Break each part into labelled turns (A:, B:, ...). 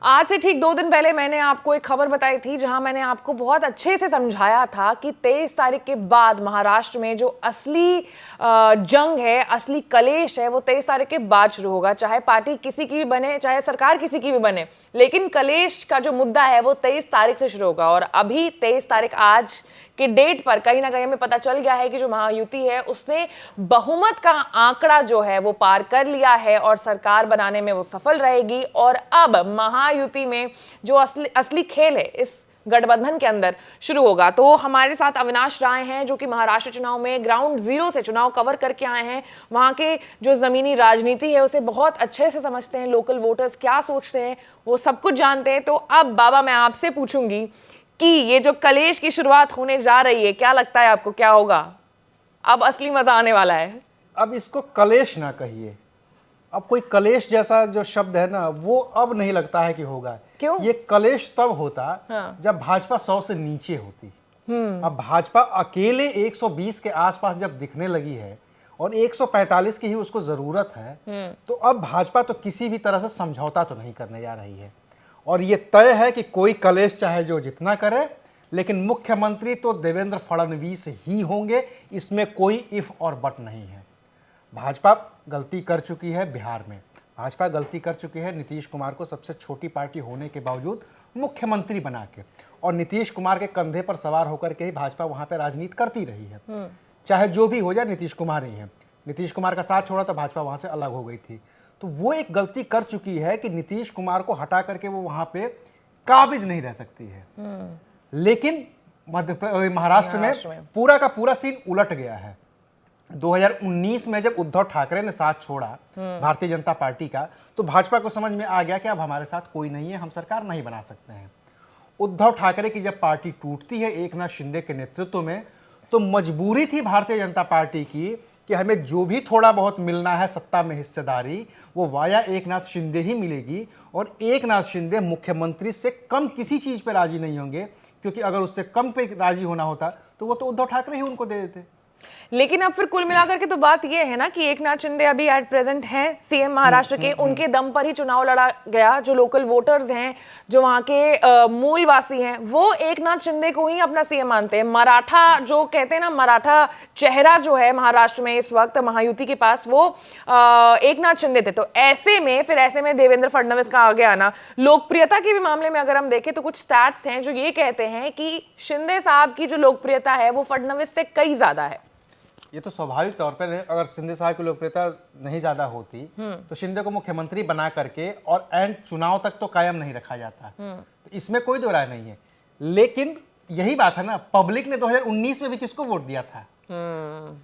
A: आज से ठीक 2 दिन पहले मैंने आपको एक खबर बताई थी जहां मैंने आपको बहुत अच्छे से समझाया था कि 23 तारीख के बाद महाराष्ट्र में जो असली जंग है, असली कलेश है, वो 23 तारीख के बाद शुरू होगा। चाहे पार्टी किसी की भी बने, चाहे सरकार किसी की भी बने, लेकिन कलेश का जो मुद्दा है वो 23 तारीख से शुरू होगा। और अभी 23 तारीख आज के डेट पर कहीं ना कहीं हमें पता चल गया है कि जो महायुति है उसने बहुमत का आंकड़ा जो है वो पार कर लिया है और सरकार बनाने में वो सफल रहेगी। और अब महायुति में जो असली खेल है इस गठबंधन के अंदर शुरू होगा। तो हमारे साथ अविनाश राय हैं जो कि महाराष्ट्र चुनाव में ग्राउंड जीरो से चुनाव कवर करके आए हैं, वहां के जो जमीनी राजनीति है उसे बहुत अच्छे से समझते हैं, लोकल वोटर्स क्या सोचते हैं वो सब कुछ जानते हैं। तो अब बाबा मैं आपसे पूछूंगी कि ये जो कलेश की शुरुआत होने जा रही है, क्या लगता है आपको क्या होगा? अब असली मजा आने वाला है।
B: अब इसको कलेश ना कहिए, अब कोई कलेश जैसा जो शब्द है ना वो अब नहीं लगता है कि होगा।
A: क्यों?
B: ये कलेश तब होता
A: हाँ।
B: जब भाजपा 100 से नीचे होती। अब भाजपा अकेले 120 के आसपास जब दिखने लगी है और 145 की ही उसको जरूरत है, तो अब भाजपा तो किसी भी तरह से समझौता तो नहीं करने जा रही है। और ये तय है कि कोई कलेश चाहे जो जितना करे, लेकिन मुख्यमंत्री तो देवेंद्र फडणवीस ही होंगे, इसमें कोई इफ और बट नहीं है। भाजपा गलती कर चुकी है बिहार में, भाजपा गलती कर चुकी है नीतीश कुमार को सबसे छोटी पार्टी होने के बावजूद मुख्यमंत्री बना के, और नीतीश कुमार के कंधे पर सवार होकर के ही भाजपा वहां पर राजनीति करती रही है। चाहे जो भी हो जाए नीतीश कुमार ही है, नीतीश कुमार का साथ छोड़ा तो भाजपा वहां से अलग हो गई थी। तो वो एक गलती कर चुकी है कि नीतीश कुमार को हटा करके वो वहां पे काबिज नहीं रह सकती है। लेकिन महाराष्ट्र में पूरा का पूरा सीन उलट गया है। 2019 में जब उद्धव ठाकरे ने साथ छोड़ा भारतीय जनता पार्टी का, तो भाजपा को समझ में आ गया कि अब हमारे साथ कोई नहीं है, हम सरकार नहीं बना सकते हैं। उद्धव ठाकरे की जब पार्टी टूटती है एकनाथ शिंदे के नेतृत्व में, तो मजबूरी थी भारतीय जनता पार्टी की कि हमें जो भी थोड़ा बहुत मिलना है सत्ता में हिस्सेदारी, वो वाया एकनाथ शिंदे ही मिलेगी। और एकनाथ शिंदे मुख्यमंत्री से कम किसी चीज पे राजी नहीं होंगे, क्योंकि अगर उससे कम पे राजी होना होता तो वो तो उद्धव ठाकरे ही उनको दे देते।
A: लेकिन अब फिर कुल मिलाकर के तो बात यह है ना कि एकनाथ शिंदे अभी एट प्रेजेंट हैं सीएम महाराष्ट्र के, उनके दम पर ही चुनाव लड़ा गया। जो लोकल वोटर्स हैं, जो वहां के मूलवासी हैं, वो एकनाथ शिंदे को ही अपना सीएम मानते हैं। मराठा जो कहते हैं ना, मराठा चेहरा जो है महाराष्ट्र में इस वक्त महायुति के पास, वो एकनाथ शिंदे थे। तो ऐसे में देवेंद्र फडणवीस का आगे आना, लोकप्रियता के भी मामले में अगर हम देखें तो कुछ स्टैट्स हैं जो ये कहते हैं कि शिंदे साहब की जो लोकप्रियता है वो फडणवीस से कई ज्यादा है।
B: ये तो स्वाभाविक तौर पर, अगर शिंदे साहब की लोकप्रियता नहीं ज्यादा होती तो शिंदे को मुख्यमंत्री बना करके और एंड चुनाव तक तो कायम नहीं रखा जाता। तो इसमें कोई दो राय नहीं है। लेकिन यही बात है ना, पब्लिक ने 2019 में भी किसको वोट दिया था?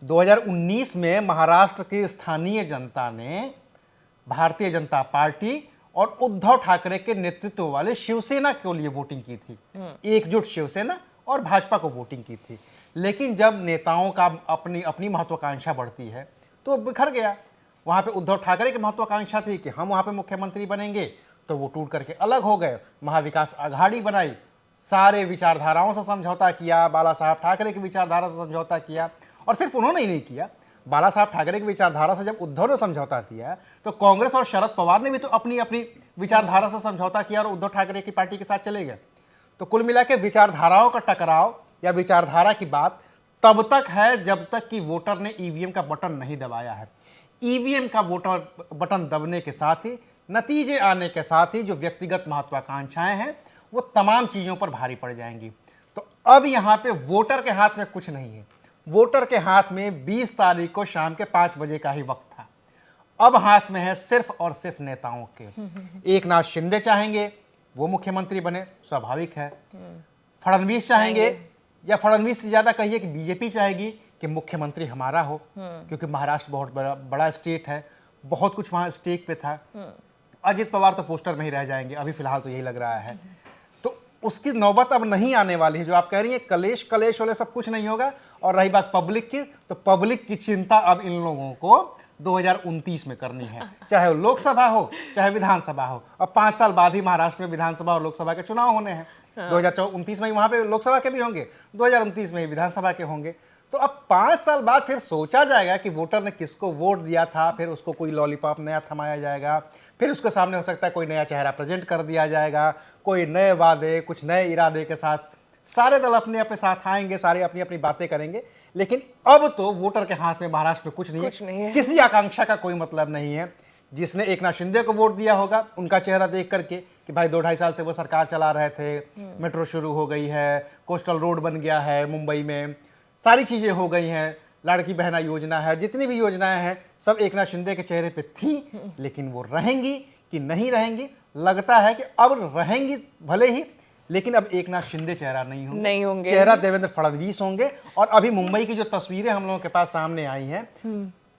B: 2019 में महाराष्ट्र की स्थानीय जनता ने भारतीय जनता पार्टी और उद्धव ठाकरे के नेतृत्व वाले शिवसेना के लिए वोटिंग की थी। एकजुट शिवसेना और भाजपा को वोटिंग की थी। लेकिन जब नेताओं का अपनी अपनी महत्वाकांक्षा बढ़ती है तो बिखर गया। वहां पे उद्धव ठाकरे की महत्वाकांक्षा थी कि हम वहां पे मुख्यमंत्री बनेंगे, तो वो टूट करके अलग हो गए। महाविकास आघाड़ी बनाई, सारे विचारधाराओं से समझौता किया, बाला साहब ठाकरे की विचारधारा से समझौता किया। और सिर्फ उन्होंने ही नहीं किया, बाला साहब ठाकरे की विचारधारा से जब उद्धव ने समझौता किया तो कांग्रेस और शरद पवार ने भी तो अपनी अपनी विचारधारा से समझौता किया और उद्धव ठाकरे की पार्टी के साथ चले गए। तो कुल मिला के विचारधाराओं का टकराव या विचारधारा की बात तब तक है जब तक कि वोटर ने ईवीएम का बटन नहीं दबाया है। ईवीएम का वोटर बटन दबने के साथ ही, नतीजे आने के साथ ही जो व्यक्तिगत महत्वाकांक्षाएं हैं वो तमाम चीजों पर भारी पड़ जाएंगी। तो अब यहां पे वोटर के हाथ में कुछ नहीं है। वोटर के हाथ में 20 तारीख को शाम के 5 बजे का ही वक्त था। अब हाथ में है सिर्फ और सिर्फ नेताओं के। एकनाथ शिंदे चाहेंगे वो मुख्यमंत्री बने, स्वाभाविक है। फडणवीस चाहेंगे, या फडणवीस से ज्यादा कहिए कि बीजेपी चाहेगी कि मुख्यमंत्री हमारा हो, क्योंकि महाराष्ट्र बहुत बड़ा स्टेट है, बहुत कुछ वहां स्टेक पे था। अजित पवार तो पोस्टर में ही रह जाएंगे, अभी फिलहाल तो यही लग रहा है। तो उसकी नौबत अब नहीं आने वाली है। जो आप कह रही है कलेश कलेश वाले सब कुछ नहीं होगा। और रही बात पब्लिक की, तो पब्लिक की चिंता अब इन लोगों को 2029 में करनी है, चाहे वो लोकसभा हो चाहे विधानसभा हो। अब 5 साल बाद ही महाराष्ट्र में विधानसभा और लोकसभा के चुनाव होने हैं। 2029 में वहां पे लोकसभा के भी होंगे, 2029 में विधानसभा के होंगे। तो अब 5 साल बाद फिर सोचा जाएगा कि वोटर ने किसको वोट दिया था, फिर उसको कोई लॉलीपॉप नया थमाया जाएगा, फिर उसके सामने हो सकता है कोई नया चेहरा प्रेजेंट कर दिया जाएगा, कोई नए वादे, कुछ नए इरादे के साथ सारे दल अपने अपने साथ आएंगे, सारे अपनी अपनी बातें करेंगे। लेकिन अब तो वोटर के हाथ में महाराष्ट्र में कुछ नहीं है, किसी आकांक्षा का कोई मतलब नहीं है। जिसने एकनाथ शिंदे को वोट दिया होगा, उनका चेहरा देख करके कि भाई 2-2.5 साल से वो सरकार चला रहे थे, मेट्रो शुरू हो गई है, कोस्टल रोड बन गया है मुंबई में, सारी चीजें हो गई हैं, लाड़की बहना योजना है, जितनी भी योजनाएं हैं सब एकनाथ शिंदे के चेहरे पे थी। लेकिन वो रहेंगी कि नहीं रहेंगी, लगता है कि अब रहेंगी भले ही, लेकिन अब एकनाथ शिंदे चेहरा नहीं होंगे, चेहरा देवेंद्र फडणवीस होंगे। और अभी मुंबई की जो तस्वीरें हम लोगों के पास सामने आई हैं,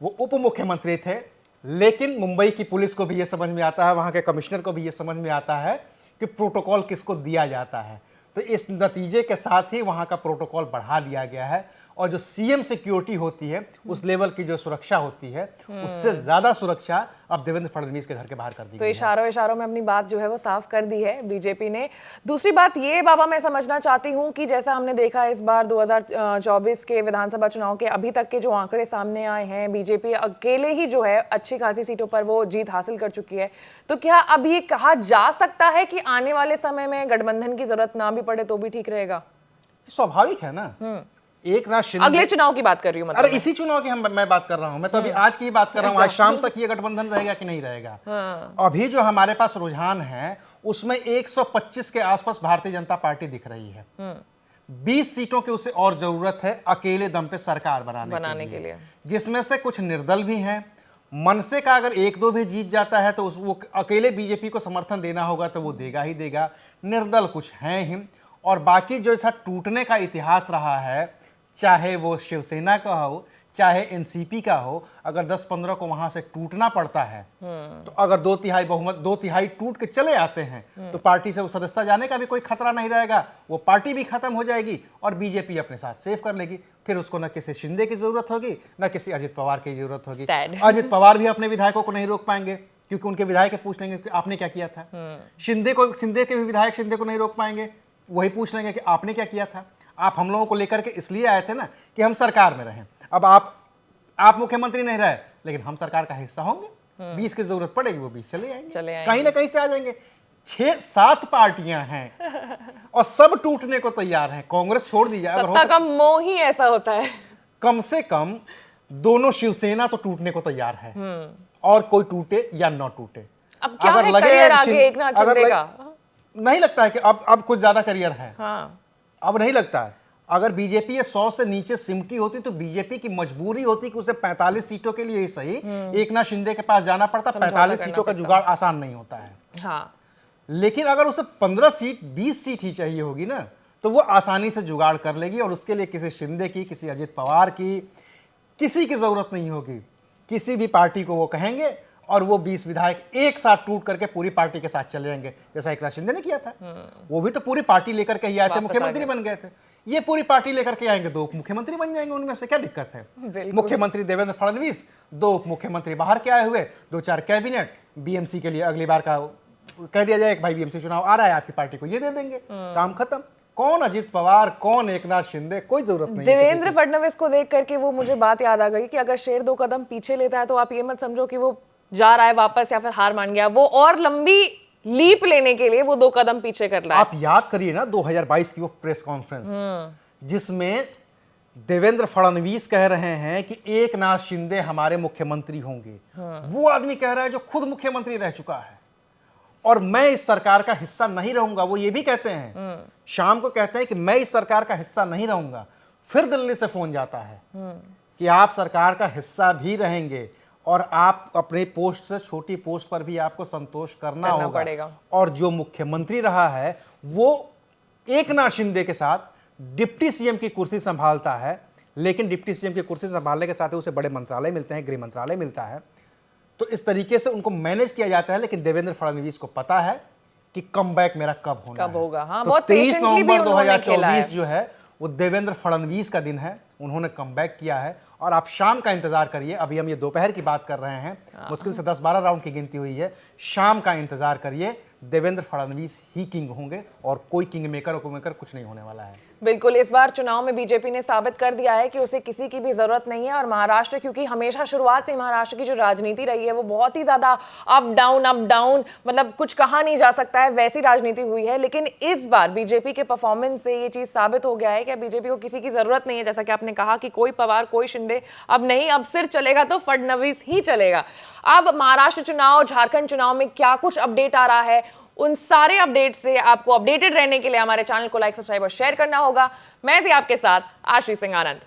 B: वो उप मुख्यमंत्री थे, लेकिन मुंबई की पुलिस को भी ये समझ में आता है, वहां के कमिश्नर को भी ये समझ में आता है कि प्रोटोकॉल किसको दिया जाता है। तो इस नतीजे के साथ ही वहां का प्रोटोकॉल बढ़ा दिया गया है, और जो सीएम सिक्योरिटी होती है, उस लेवल की जो सुरक्षा होती है, उससे ज्यादा सुरक्षा अब देवेंद्र फडणवीस के घर के बाहर कर दी
A: तो
B: गई है।
A: इशारों में अपनी बात जो है वो साफ कर दी है बीजेपी ने। दूसरी बात ये बाबा मैं समझना चाहती हूँ कि जैसा हमने देखा इस बार 2024 के विधानसभा चुनाव के अभी तक के जो आंकड़े सामने आए हैं, बीजेपी अकेले ही जो है अच्छी खासी सीटों पर वो जीत हासिल कर चुकी है। तो क्या अब ये कहा जा सकता है कि आने वाले समय में गठबंधन की जरूरत ना भी पड़े तो भी ठीक रहेगा?
B: स्वाभाविक है ना। एकनाथ शिंदे,
A: अगले चुनाव की बात कर रही हूँ मतलब।
B: अरे इसी चुनाव की मैं बात कर रहा हूं, मैं तो अभी आज की ही बात कर रहा हूं। आज शाम तक ये गठबंधन रहेगा कि नहीं रहेगा। अभी जो हमारे पास रुझान है उसमें 125 के आसपास भारतीय जनता पार्टी दिख रही है। 20 सीटों की उसे और जरूरत है अकेले दम पे सरकार बनाने के लिए, जिसमें से कुछ निर्दल भी हैं। मनसे का अगर 1-2 भी जीत जाता है तो वो अकेले बीजेपी को समर्थन देना होगा तो वो देगा ही देगा। निर्दल कुछ हैं ही, और बाकी जो ऐसा टूटने का इतिहास रहा है, चाहे वो शिवसेना का हो, चाहे एनसीपी का हो, अगर 10-15 को वहां से टूटना पड़ता है तो अगर 2/3 बहुमत, 2/3 टूट के चले आते हैं तो पार्टी से वो सदस्यता जाने का भी कोई खतरा नहीं रहेगा। वो पार्टी भी खत्म हो जाएगी और बीजेपी अपने साथ सेव कर लेगी। फिर उसको न किसी शिंदे की जरूरत होगी, न किसी अजित पवार की जरूरत होगी। अजित पवार भी अपने विधायकों को नहीं रोक पाएंगे, क्योंकि उनके विधायक पूछ लेंगे कि आपने क्या किया था। शिंदे के भी विधायक शिंदे को नहीं रोक पाएंगे, वही पूछ लेंगे कि आपने क्या किया था। आप हम लोगों को लेकर के इसलिए आए थे ना कि हम सरकार में रहें। अब आप मुख्यमंत्री नहीं रहे, लेकिन हम सरकार का हिस्सा होंगे। 20 की जरूरत पड़ेगी, वो 20 चले आएंगे, कहीं ना कहीं से आ जाएंगे। 6-7 पार्टियां हैं और सब टूटने को तैयार हैं। कांग्रेस छोड़ दीजिए, अगर
A: सत्ता का मोह ही ऐसा होता है।
B: कम से कम दोनों शिवसेना तो टूटने को तैयार है, और कोई टूटे या न टूटे।
A: अब क्या है करियर आगे एकनाथ शिंदे का?
B: नहीं लगता है कि अब कुछ ज्यादा करियर है।
A: हाँ।
B: अब नहीं लगता है। अगर बीजेपी ये 100 से नीचे सिमटी होती तो बीजेपी की मजबूरी होती कि उसे 45 सीटों के लिए ही सही एकनाथ शिंदे के पास जाना पड़ता। 45 सीटों का जुगाड़ आसान नहीं होता है।
A: हाँ।
B: लेकिन अगर उसे 15 सीट 20 सीट ही चाहिए होगी ना, तो वो आसानी से जुगाड़ कर लेगी, और उसके लिए किसी शिंदे की, किसी अजित पवार की, किसी की जरूरत नहीं होगी। किसी भी पार्टी को वो कहेंगे और वो 20 विधायक एक साथ टूट करके पूरी पार्टी के साथ चले जाएंगे, जैसा एकनाथ शिंदे ने किया था। वो भी तो पूरी पार्टी लेकर के ही आए थे, मुख्यमंत्री बन गए थे। ये पूरी पार्टी लेकर के आएंगे, 2 उप मुख्यमंत्री बन जाएंगे, उनमें से क्या दिक्कत है। मुख्यमंत्री देवेंद्र फडणवीस, 2 उप मुख्यमंत्री बाहर के आए हुए, 2-4 कैबिनेट, बीएमसी के लिए अगली बार का कह दिया जाए कि भाई बीएमसी चुनाव आ रहा है, आपकी पार्टी को ये दे देंगे, काम खत्म। कौन अजित पवार, कौन एकनाथ शिंदे, कोई जरूरत नहीं।
A: देवेंद्र फडणवीस को देख करके वो मुझे बात याद आ गई कि अगर शेर 2 कदम पीछे लेता है तो आप ये मत समझो कि वो जा रहा है वापस या फिर हार मान गया। वो और लंबी लीप लेने के लिए वो 2 कदम पीछे कर रहा है।
B: आप याद करिए ना 2022 की वो प्रेस कॉन्फ्रेंस, जिसमें देवेंद्र फडणवीस कह रहे हैं कि एकनाथ शिंदे हमारे मुख्यमंत्री होंगे। वो आदमी कह रहा है जो खुद मुख्यमंत्री रह चुका है, और मैं इस सरकार का हिस्सा नहीं रहूंगा। वो ये भी कहते हैं, शाम को कहते हैं कि मैं इस सरकार का हिस्सा नहीं रहूंगा। फिर दिल्ली से फोन जाता है कि आप सरकार का हिस्सा भी रहेंगे, और आप अपने पोस्ट से छोटी पोस्ट पर भी आपको संतोष करना होगा। और जो मुख्यमंत्री रहा है वो एकनाथ शिंदे के साथ डिप्टी सीएम की कुर्सी संभालता है, लेकिन डिप्टी सीएम की कुर्सी संभालने के साथ ही उसे बड़े मंत्रालय मिलते हैं, गृह मंत्रालय मिलता है। तो इस तरीके से उनको मैनेज किया जाता है। लेकिन देवेंद्र फडणवीस को पता है कि कमबैक मेरा कब होगा।
A: हाँ,
B: तो
A: बहुत
B: 23
A: पेशेंटली भी
B: नवंबर
A: उन्होंने खेला
B: 2024
A: है।
B: जो है वो देवेंद्र फडणवीस का दिन है। उन्होंने कमबैक किया है, और आप शाम का इंतजार करिए। अभी हम ये दोपहर की बात कर रहे हैं, मुश्किल से 10-12 राउंड की गिनती हुई है। शाम का इंतजार करिए, देवेंद्र फडणवीस ही किंग होंगे और कोई किंग मेकर और मेकर कुछ नहीं होने वाला है।
A: बिल्कुल, इस बार चुनाव में बीजेपी ने साबित कर दिया है कि उसे किसी की भी जरूरत नहीं है। और महाराष्ट्र, क्योंकि हमेशा शुरुआत से महाराष्ट्र की जो राजनीति रही है वो बहुत ही ज्यादा अप डाउन, मतलब कुछ कहा नहीं जा सकता है, वैसी राजनीति हुई है। लेकिन इस बार बीजेपी के परफॉर्मेंस से ये चीज साबित हो गया है कि बीजेपी को किसी की जरूरत नहीं है। जैसा कि आपने कहा कि कोई पवार, कोई शिंदे अब नहीं, अब सिर्फ चलेगा तो फडणवीस ही चलेगा। अब महाराष्ट्र चुनाव, झारखंड चुनाव में क्या कुछ अपडेट आ रहा है, उन सारे अपडेट से आपको अपडेटेड रहने के लिए हमारे चैनल को लाइक, सब्सक्राइब और शेयर करना होगा। मैं थी आपके साथ आश्री सिंह आनंद।